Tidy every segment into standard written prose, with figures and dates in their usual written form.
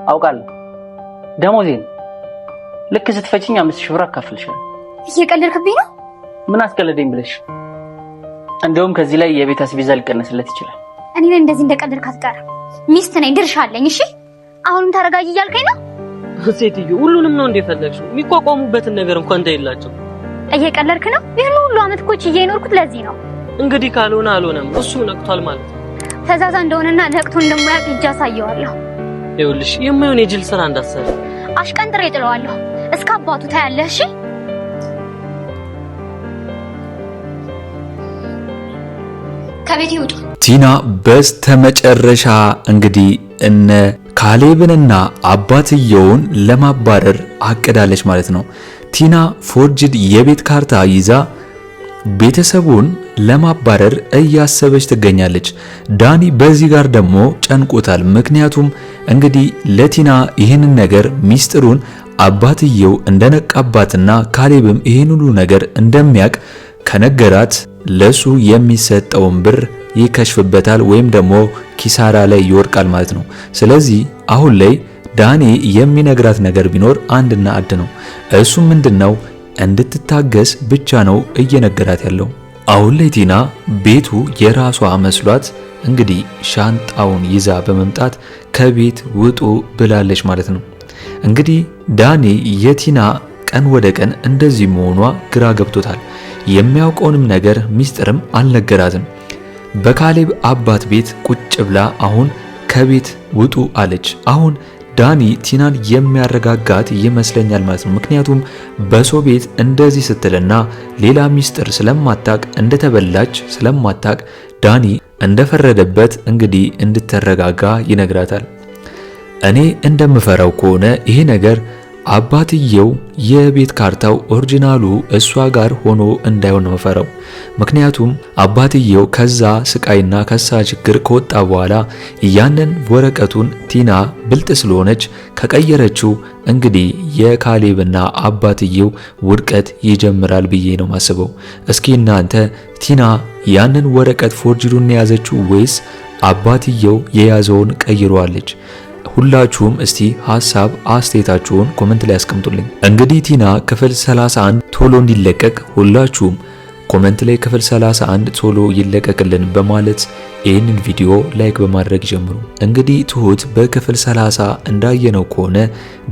አውቃለሁ። ደሞዜን ልክ ስትፈቺኝ 5000 ብር አካፍልሻለሁ። እየቀለድክብኝ ነው? ምን አስቀለደኝ ብለሽ? እንደውም ከዚህ ላይ የቤት አስቤዛ ሊቀነስለት ይችላል። እኔ ነኝ እንደዚህ እንደቀለድክ አትቀርም። ሚስት ነኝ፣ ድርሻ አለኝ። እሺ አሁንም ተረጋጊ እያልከኝ ነው? ሴትዮ ሁሉንም ነው እንደፈለግሽው። የሚቋቋሙበትን ነገር እንኳን እንደሌላቸው እየቀለድክ ነው? ይሄን ሁሉ አመት እኮ ችዬ የኖርኩት ለዚህ ነው። እንግዲህ ካልሆነ አልሆነም። እሱ ነቅቷል ማለት ነው። ፈዛዛ እንደሆነና ነቅቶ እንደማያውቅ እጅ አሳየዋለሁ። ይኸውልሽ የማይሆን የጅል ስራ እንዳትሰሪ። አሽቀንጥሬ ጥለዋለሁ። እስከ አባቱ ታያለህ። እሺ ከቤት ይውጡ። ቲና በስተመጨረሻ እንግዲህ እነ ካሌብንና አባትየውን ለማባረር አቅዳለች ማለት ነው። ቲና ፎርጅድ የቤት ካርታ ይዛ ቤተሰቡን ለማባረር እያሰበች ትገኛለች። ዳኒ በዚህ ጋር ደግሞ ጨንቆታል። ምክንያቱም እንግዲህ ለቲና ይህንን ነገር ሚስጥሩን አባትየው እንደነቃባትና ካሌብም ይህን ሁሉ ነገር እንደሚያውቅ ከነገራት ለሱ የሚሰጠውን ብር ይከሽፍበታል ወይም ደግሞ ኪሳራ ላይ ይወርቃል ማለት ነው። ስለዚህ አሁን ላይ ዳኒ የሚነግራት ነገር ቢኖር አንድና አንድ ነው። እሱ ምንድነው? እንድትታገስ ብቻ ነው እየነገራት ያለው። አሁን ላይ ቲና ቤቱ የራሷ መስሏት እንግዲህ ሻንጣውን ይዛ በመምጣት ከቤት ውጡ ብላለች ማለት ነው። እንግዲህ ዳኒ የቲና ቀን ወደ ቀን እንደዚህ መሆኗ ግራ ገብቶታል። የሚያውቀውንም ነገር ሚስጥርም አልነገራትም። በካሌብ አባት ቤት ቁጭ ብላ አሁን ከቤት ውጡ አለች። አሁን ዳኒ ቲናን የሚያረጋጋት ይመስለኛል ማለት ነው። ምክንያቱም በሰው ቤት እንደዚህ ስትልና ሌላ ሚስጥር ስለማታቅ እንደተበላች ስለማታቅ ዳኒ እንደፈረደበት እንግዲህ እንድትረጋጋ ይነግራታል። እኔ እንደምፈራው ከሆነ ይሄ ነገር አባትየው የቤት ካርታው ኦሪጂናሉ እሷ ጋር ሆኖ እንዳይሆን ነው ፈራው። ምክንያቱም አባትየው ከዛ ስቃይና ከሳ ችግር ከወጣ በኋላ ያንን ወረቀቱን ቲና ብልጥ ስለሆነች ከቀየረችው እንግዲህ የካሌብና አባትየው ውድቀት ይጀምራል ብዬ ነው ማስበው። እስኪ እናንተ ቲና ያንን ወረቀት ፎርጅዱን የያዘችው ወይስ አባትየው የያዘውን ቀይሯለች? ሁላችሁም እስቲ ሐሳብ አስተያየታችሁን ኮሜንት ላይ አስቀምጡልኝ። እንግዲህ ቲና ክፍል 31 ቶሎ እንዲለቀቅ ሁላችሁም ኮሜንት ላይ ክፍል 31 ቶሎ ይለቀቅልን በማለት ይህንን ቪዲዮ ላይክ በማድረግ ጀምሩ። እንግዲህ ትሁት በክፍል 30 እንዳየነው ከሆነ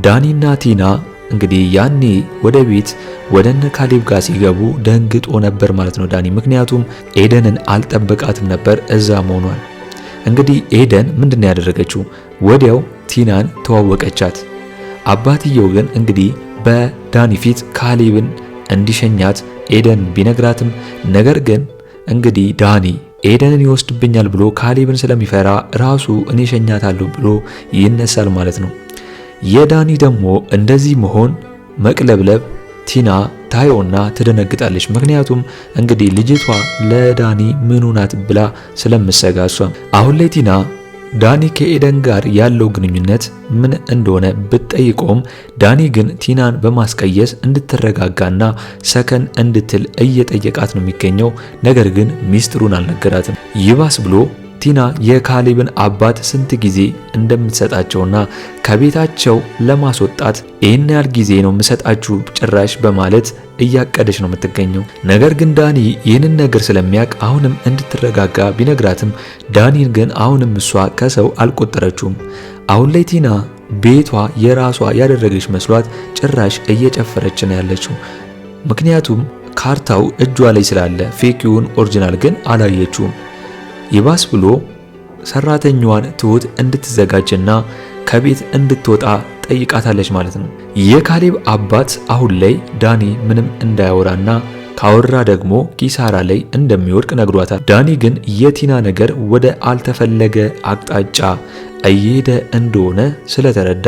ዳኒና ቲና እንግዲህ ያኔ ወደ ቤት ወደነ ካሌብ ጋር ሲገቡ ደንግጦ ነበር ማለት ነው ዳኒ። ምክንያቱም ኤደንን አልጠበቃትም ነበር እዛ መሆኗን። እንግዲህ ኤደን ምንድነው ያደረገችው? ወዲያው ቲናን ተዋወቀቻት። አባትየው ግን እንግዲህ በዳኒ ፊት ካሌብን እንዲሸኛት ኤደን ቢነግራትም ነገር ግን እንግዲህ ዳኒ ኤደንን ይወስድብኛል ብሎ ካሌብን ስለሚፈራ ራሱ እኔ ሸኛታለሁ ብሎ ይነሳል ማለት ነው። የዳኒ ደግሞ እንደዚህ መሆን መቅለብለብ ቲና ታየውና ትደነግጣለች። ምክንያቱም እንግዲህ ልጅቷ ለዳኒ ምኑ ናት ብላ ስለምሰጋሷ። አሁን ላይ ቲና ዳኒ ከኤደን ጋር ያለው ግንኙነት ምን እንደሆነ ብትጠይቀውም ዳኒ ግን ቲናን በማስቀየስ እንድትረጋጋና ሰከን እንድትል እየጠየቃት ነው የሚገኘው። ነገር ግን ሚስጥሩን አልነገራትም። ይባስ ብሎ ቲና የካሌብን አባት ስንት ጊዜ እንደምትሰጣቸውና ከቤታቸው ለማስወጣት ይህን ያህል ጊዜ ነው የምሰጣችሁ ጭራሽ በማለት እያቀደች ነው የምትገኘው። ነገር ግን ዳኒ ይህንን ነገር ስለሚያውቅ አሁንም እንድትረጋጋ ቢነግራትም ዳኒን ግን አሁንም እሷ ከሰው አልቆጠረችውም። አሁን ላይ ቲና ቤቷ የራሷ ያደረገች መስሏት ጭራሽ እየጨፈረች ነው ያለችው። ምክንያቱም ካርታው እጇ ላይ ስላለ ፌኪውን ኦሪጂናል ግን አላየችውም። ይባስ ብሎ ሰራተኛዋን ትሁት እንድትዘጋጅና ከቤት እንድትወጣ ጠይቃታለች ማለት ነው። የካሌብ አባት አሁን ላይ ዳኒ ምንም እንዳያወራና ካወራ ደግሞ ኪሳራ ላይ እንደሚወድቅ ነግሯታል። ዳኒ ግን የቲና ነገር ወደ አልተፈለገ አቅጣጫ እየሄደ እንደሆነ ስለተረዳ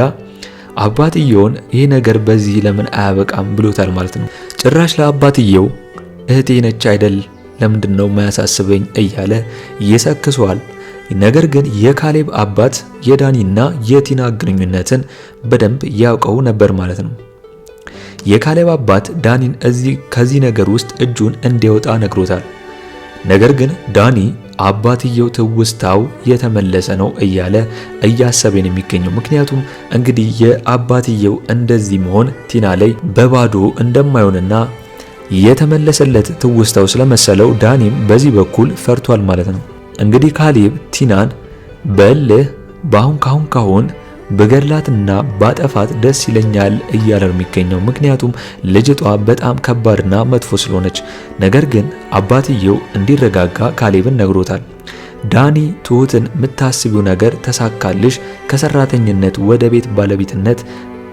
አባትየውን ይሄ ነገር በዚህ ለምን አያበቃም ብሎታል ማለት ነው። ጭራሽ ለአባትየው እህቴ ነች አይደል ለምንድነው ማያሳስበኝ እያለ ይሰክሰዋል። ነገር ግን የካሌብ አባት የዳኒና የቲና ግንኙነትን በደንብ ያውቀው ነበር ማለት ነው። የካሌብ አባት ዳኒን ከዚህ ነገር ውስጥ እጁን እንዲያወጣ ነግሮታል። ነገር ግን ዳኒ አባትየው ትውስታው የተመለሰ ነው እያለ እያሰበን የሚገኘው። ምክንያቱም እንግዲህ የአባትየው እንደዚህ መሆን ቲና ላይ በባዶ እንደማይሆንና የተመለሰለት ትውስታው ስለመሰለው ዳኒም በዚህ በኩል ፈርቷል ማለት ነው። እንግዲህ ካሌብ ቲናን በልህ ካሁን ካሁን በገድላትና ባጠፋት ደስ ይለኛል እያለ ነው የሚገኘው። ምክንያቱም ልጅቷ በጣም ከባድና መጥፎ ስለሆነች። ነገር ግን አባትየው እንዲረጋጋ ካሌብን ነግሮታል። ዳኒ ትሁትን የምታስቢው ነገር ተሳካልሽ፣ ከሰራተኝነት ወደ ቤት ባለቤትነት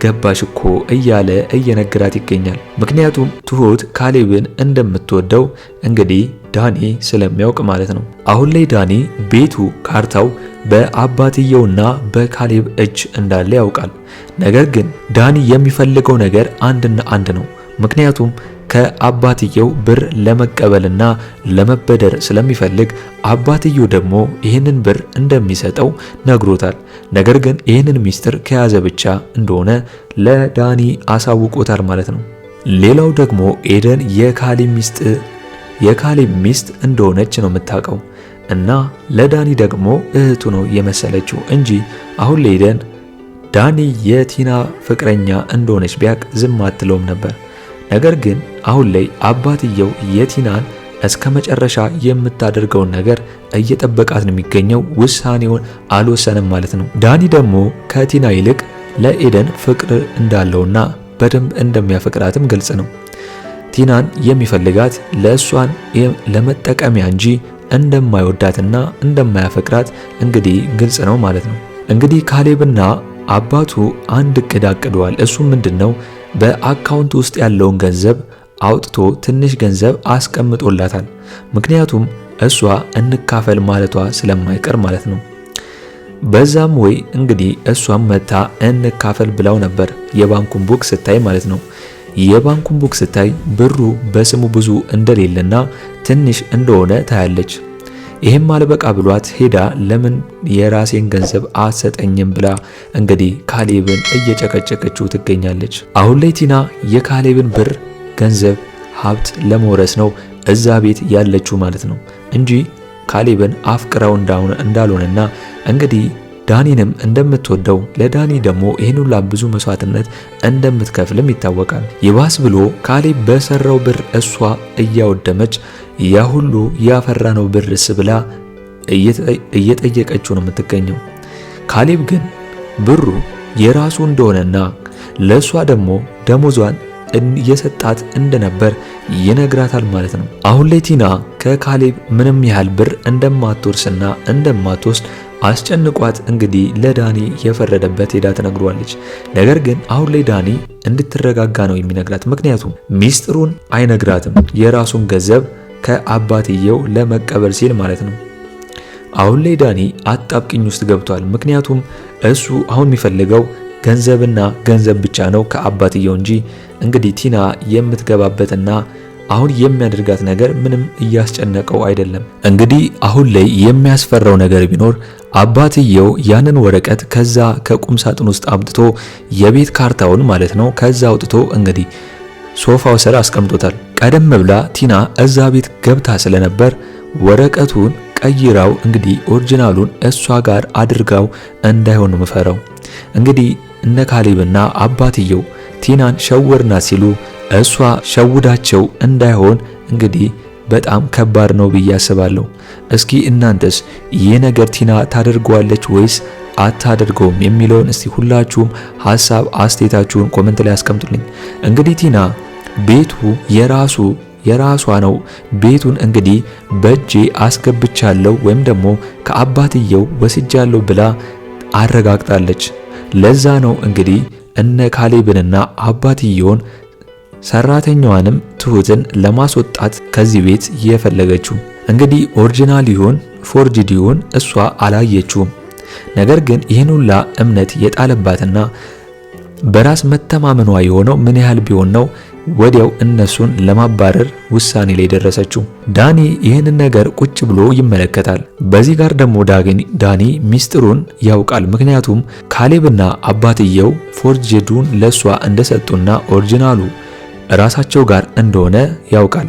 ገባሽ እኮ እያለ እየነገራት ይገኛል። ምክንያቱም ትሁት ካሌብን እንደምትወደው እንግዲህ ዳኒ ስለሚያውቅ ማለት ነው። አሁን ላይ ዳኒ ቤቱ ካርታው በአባትየውና በካሌብ እጅ እንዳለ ያውቃል። ነገር ግን ዳኒ የሚፈልገው ነገር አንድና አንድ ነው። ምክንያቱም ከአባትየው ብር ለመቀበልና ለመበደር ስለሚፈልግ አባትየው ደግሞ ይህንን ብር እንደሚሰጠው ነግሮታል። ነገር ግን ይህንን ሚስጥር ከያዘ ብቻ እንደሆነ ለዳኒ አሳውቆታል ማለት ነው። ሌላው ደግሞ ኤደን የካሌብ ሚስት እንደሆነች ነው የምታውቀው እና ለዳኒ ደግሞ እህቱ ነው የመሰለችው እንጂ አሁን ለኤደን ዳኒ የቲና ፍቅረኛ እንደሆነች ቢያቅ ዝም አትለውም ነበር። ነገር ግን አሁን ላይ አባትየው የቲናን እስከ መጨረሻ የምታደርገውን ነገር እየጠበቃት ነው የሚገኘው። ውሳኔውን አልወሰነም ማለት ነው። ዳኒ ደግሞ ከቲና ይልቅ ለኤደን ፍቅር እንዳለውና በደንብ እንደሚያፈቅራትም ግልጽ ነው። ቲናን የሚፈልጋት ለእሷን ለመጠቀሚያ እንጂ እንደማይወዳትና እንደማያፈቅራት እንግዲህ ግልጽ ነው ማለት ነው። እንግዲህ ካሌብና አባቱ አንድ እቅድ አቅደዋል። እሱም ምንድነው? በአካውንት ውስጥ ያለውን ገንዘብ አውጥቶ ትንሽ ገንዘብ አስቀምጦላታል። ምክንያቱም እሷ እንካፈል ማለቷ ስለማይቀር ማለት ነው። በዛም ወይ እንግዲህ እሷም መታ እንካፈል ብላው ነበር የባንኩን ቡክ ስታይ ማለት ነው። የባንኩን ቡክ ስታይ ብሩ በስሙ ብዙ እንደሌለና ትንሽ እንደሆነ ታያለች። ይሄም አልበቃ ብሏት ሄዳ ለምን የራሴን ገንዘብ አሰጠኝም ብላ እንግዲህ ካሌብን እየጨቀጨቀችው ትገኛለች። አሁን ላይ ቲና የካሌብን ብር፣ ገንዘብ፣ ሀብት ለመውረስ ነው እዛ ቤት ያለችው ማለት ነው እንጂ ካሌብን አፍቅራው እንዳልሆነና እንግዲህ ዳኒንም እንደምትወደው ለዳኒ ደግሞ ይህን ሁላ ብዙ መስዋዕትነት እንደምትከፍልም ይታወቃል። ይባስ ብሎ ካሌብ በሰራው ብር እሷ እያወደመች ያ ሁሉ ያፈራነው ብርስ ብላ እየጠየቀችው ነው የምትገኘው። ካሌብ ግን ብሩ የራሱ እንደሆነና ለእሷ ደግሞ ደሞዟን እየሰጣት እንደነበር ይነግራታል ማለት ነው። አሁን ላይ ቲና ከካሌብ ምንም ያህል ብር እንደማትወርስና እንደማትወስድ አስጨንቋት እንግዲህ ለዳኒ የፈረደበት ሄዳ ትነግሯለች። ነገር ግን አሁን ላይ ዳኒ እንድትረጋጋ ነው የሚነግራት። ምክንያቱም ሚስጥሩን አይነግራትም፣ የራሱን ገንዘብ ከአባትየው ለመቀበል ሲል ማለት ነው። አሁን ላይ ዳኒ አጣብቂኝ ውስጥ ገብቷል። ምክንያቱም እሱ አሁን የሚፈልገው ገንዘብና ገንዘብ ብቻ ነው ከአባትየው እንጂ እንግዲህ ቲና የምትገባበትና አሁን የሚያደርጋት ነገር ምንም እያስጨነቀው አይደለም። እንግዲህ አሁን ላይ የሚያስፈራው ነገር ቢኖር አባትየው ያንን ወረቀት ከዛ ከቁም ሳጥን ውስጥ አምጥቶ የቤት ካርታውን ማለት ነው ከዛ አውጥቶ እንግዲህ ሶፋው ስር አስቀምጦታል። ቀደም ብላ ቲና እዛ ቤት ገብታ ስለነበር ወረቀቱን ቀይራው እንግዲህ ኦሪጂናሉን እሷ ጋር አድርጋው እንዳይሆን ነው መፈራው። እንግዲህ እነ ካሌብና አባትየው ቲናን ሸወርና ሲሉ እሷ ሸውዳቸው እንዳይሆን እንግዲህ በጣም ከባድ ነው ብዬ አስባለሁ። እስኪ እናንተስ ይህ ነገር ቲና ታደርገዋለች ወይስ አታደርገውም የሚለውን እስቲ ሁላችሁም ሐሳብ አስተያየታችሁን ኮሜንት ላይ አስቀምጡልኝ። እንግዲህ ቲና ቤቱ የራሷ ነው። ቤቱን እንግዲህ በእጄ አስገብቻለሁ ወይም ደግሞ ከአባትየው ወስጃለሁ ብላ አረጋግጣለች። ለዛ ነው እንግዲህ እነ ካሌብንና አባትየውን ሰራተኛዋንም ትሁትን ለማስወጣት ከዚህ ቤት የፈለገችው። እንግዲህ ኦሪጂናል ይሁን ፎርጅድ ይሁን እሷ አላየችውም። ነገር ግን ይህን ሁላ እምነት የጣለባትና በራስ መተማመኗ የሆነው ምን ያህል ቢሆን ነው ወዲያው እነሱን ለማባረር ውሳኔ ላይ ደረሰችው። ዳኒ ይህንን ነገር ቁጭ ብሎ ይመለከታል። በዚህ ጋር ደግሞ ዳኒ ሚስጥሩን ያውቃል። ምክንያቱም ካሌብና አባትየው ፎርጅዱን ለሷ እንደሰጡና ኦሪጂናሉ ራሳቸው ጋር እንደሆነ ያውቃል።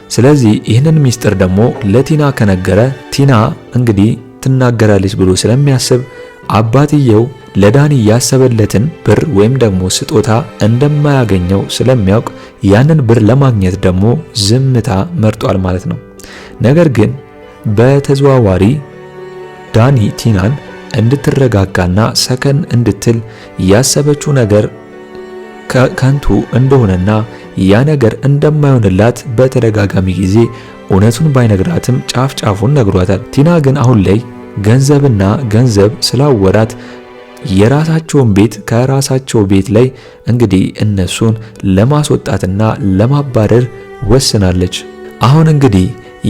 ስለዚህ ይህንን ሚስጥር ደግሞ ለቲና ከነገረ ቲና እንግዲህ ትናገራለች ብሎ ስለሚያስብ አባትየው ለዳኒ ያሰበለትን ብር ወይም ደግሞ ስጦታ እንደማያገኘው ስለሚያውቅ ያንን ብር ለማግኘት ደግሞ ዝምታ መርጧል ማለት ነው። ነገር ግን በተዘዋዋሪ ዳኒ ቲናን እንድትረጋጋና ሰከን እንድትል ያሰበችው ነገር ከንቱ እንደሆነና ያ ነገር እንደማይሆንላት በተደጋጋሚ ጊዜ እውነቱን ባይነግራትም ጫፍ ጫፉን ነግሯታል። ቲና ግን አሁን ላይ ገንዘብና ገንዘብ ስላወራት የራሳቸውን ቤት ከራሳቸው ቤት ላይ እንግዲህ እነሱን ለማስወጣትና ለማባረር ወስናለች። አሁን እንግዲህ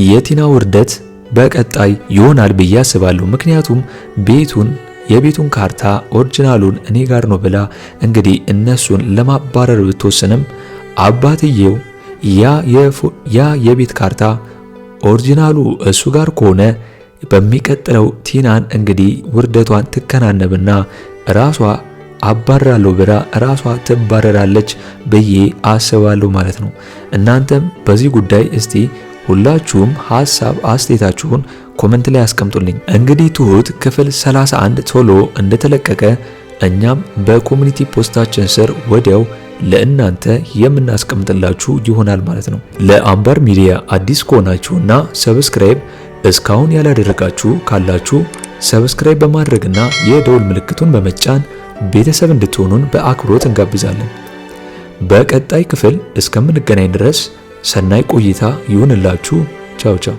የቲና ውርደት በቀጣይ ይሆናል ብዬ አስባለሁ። ምክንያቱም የቤቱን ካርታ ኦሪጂናሉን እኔ ጋር ነው ብላ እንግዲህ እነሱን ለማባረር ብትወስንም አባትየው ያ የቤት ካርታ ኦሪጂናሉ እሱ ጋር ከሆነ በሚቀጥለው ቲናን እንግዲህ ውርደቷን ትከናነብና ራሷ አባራለሁ ብላ ራሷ ትባረራለች ብዬ አስባለሁ ማለት ነው። እናንተም በዚህ ጉዳይ እስቲ ሁላችሁም ሐሳብ አስተያየታችሁን ኮሜንት ላይ አስቀምጡልኝ። እንግዲህ ትሁት ክፍል 31 ቶሎ እንደተለቀቀ እኛም በኮሚኒቲ ፖስታችን ስር ወዲያው ለእናንተ የምናስቀምጥላችሁ ይሆናል ማለት ነው። ለአምባር ሚዲያ አዲስ ከሆናችሁና ሰብስክራይብ እስካሁን ያላደረጋችሁ ካላችሁ ሰብስክራይብ በማድረግና የደውል ምልክቱን በመጫን ቤተሰብ እንድትሆኑን በአክብሮት እንጋብዛለን። በቀጣይ ክፍል እስከምንገናኝ ድረስ ሰናይ ቆይታ ይሁንላችሁ። ቻው ቻው።